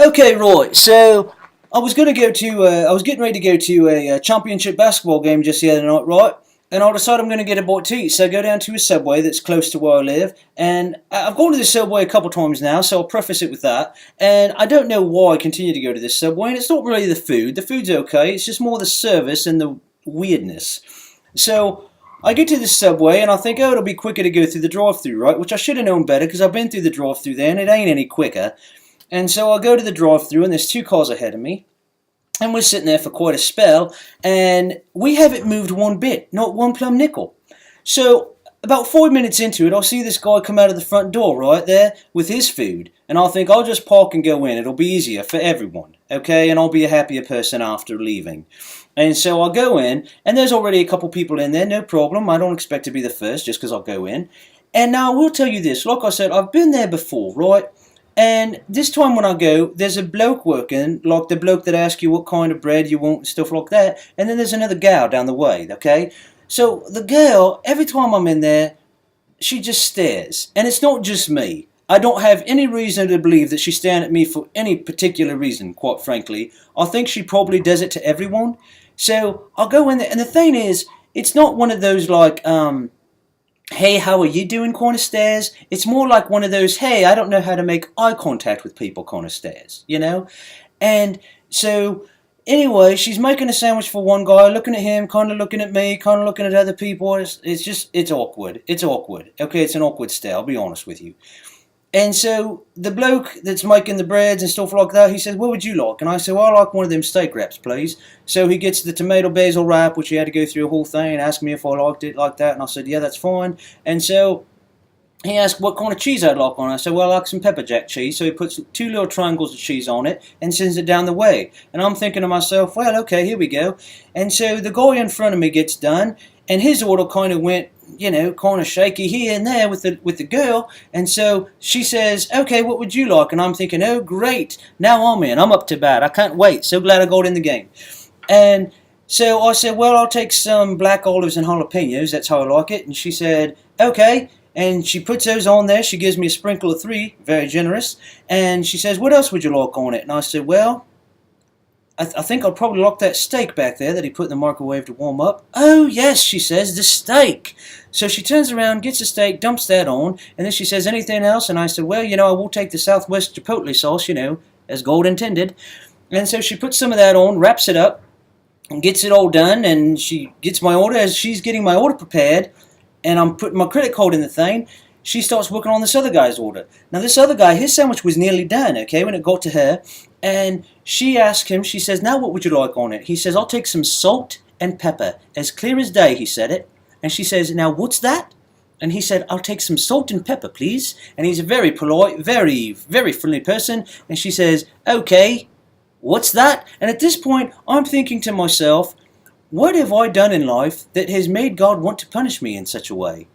Okay, right. So I was gonna go to. I was getting ready to go to a championship basketball game just the other night, right? And I decided I'm gonna get a bite to eat. So I go down to a Subway that's close to where I live, and I've gone to this Subway a couple times now. So I'll preface it with that. And I don't know why I continue to go to this Subway. And it's not really the food. The food's okay. It's just more the service and the weirdness. So I get to the Subway and I think, oh, it'll be quicker to go through the drive-through, right? Which I should have known better because I've been through the drive-through there, and it ain't any quicker. And so I go to the drive-through, and there's two cars ahead of me, and we're sitting there for quite a spell, and we haven't moved one bit, not one plumb nickel. So about 5 minutes into it, I'll see this guy come out of the front door right there with his food, and I'll think I'll just park and go in. It'll be easier for everyone, okay? And I'll be a happier person after leaving. And so I'll go in, and there's already a couple people in there, no problem. I don't expect to be the first just because I'll go in. And now I will tell you this, like I said, I've been there before, right? And this time when I go, there's a bloke working, like the bloke that asks you what kind of bread you want and stuff like that. And then there's another gal down the way, okay? So the girl, every time I'm in there, she just stares. And it's not just me. I don't have any reason to believe that she's staring at me for any particular reason, quite frankly. I think she probably does it to everyone. So I'll go in there, and the thing is, it's not one of those like, hey, how are you doing kind of stares. It's more like one of those, hey, I don't know how to make eye contact with people kind of stares, you know? And so, anyway, she's making a sandwich for one guy, looking at him, kind of looking at me, kind of looking at other people. It's awkward. It's awkward. Okay, it's an awkward stare, I'll be honest with you. And so the bloke that's making the breads and stuff like that, he says, what would you like? And I said, well, I like one of them steak wraps, please. So he gets the tomato basil wrap, which he had to go through a whole thing and ask me if I liked it like that. And I said, yeah, that's fine. And so he asked what kind of cheese I'd like on it. I said, well, I like some pepper jack cheese. So he puts two little triangles of cheese on it and sends it down the way. And I'm thinking to myself, well, okay, here we go. And so the guy in front of me gets done, and his order kind of went, you know, kind of shaky here and there with the girl. And so she says, okay, what would you like? And I'm thinking, oh, great. Now I'm in. I'm up to bat. I can't wait. So glad I got in the game. And so I said, well, I'll take some black olives and jalapenos. That's how I like it. And she said, okay. And she puts those on there. She gives me a sprinkle of 3. Very generous. And she says, what else would you like on it? And I said, well, I think I'll probably like that steak back there that he put in the microwave to warm up. Oh, yes, she says, the steak. So she turns around, gets the steak, dumps that on, and then she says, anything else? And I said, well, you know, I will take the Southwest Chipotle sauce, you know, as God intended. And so she puts some of that on, wraps it up, and gets it all done, and she gets my order. As she's getting my order prepared, and I'm putting my credit card in the thing, she starts working on this other guy's order. Now, this other guy, his sandwich was nearly done, okay, when it got to her. And she asked him, she says, now what would you like on it? He says, I'll take some salt and pepper. As clear as day, he said it. And she says, now what's that? And he said, I'll take some salt and pepper, please. And he's a very polite, very, very friendly person. And she says, okay, what's that? And at this point, I'm thinking to myself, what have I done in life that has made God want to punish me in such a way?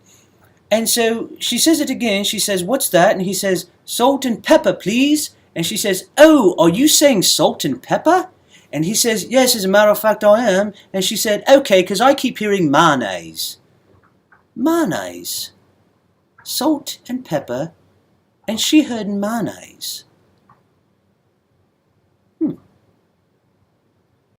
And so she says it again. She says, what's that? And he says, salt and pepper, please. And she says, oh, are you saying salt and pepper? And he says, yes, as a matter of fact, I am. And she said, okay, because I keep hearing mayonnaise. Mayonnaise. Salt and pepper. And she heard mayonnaise.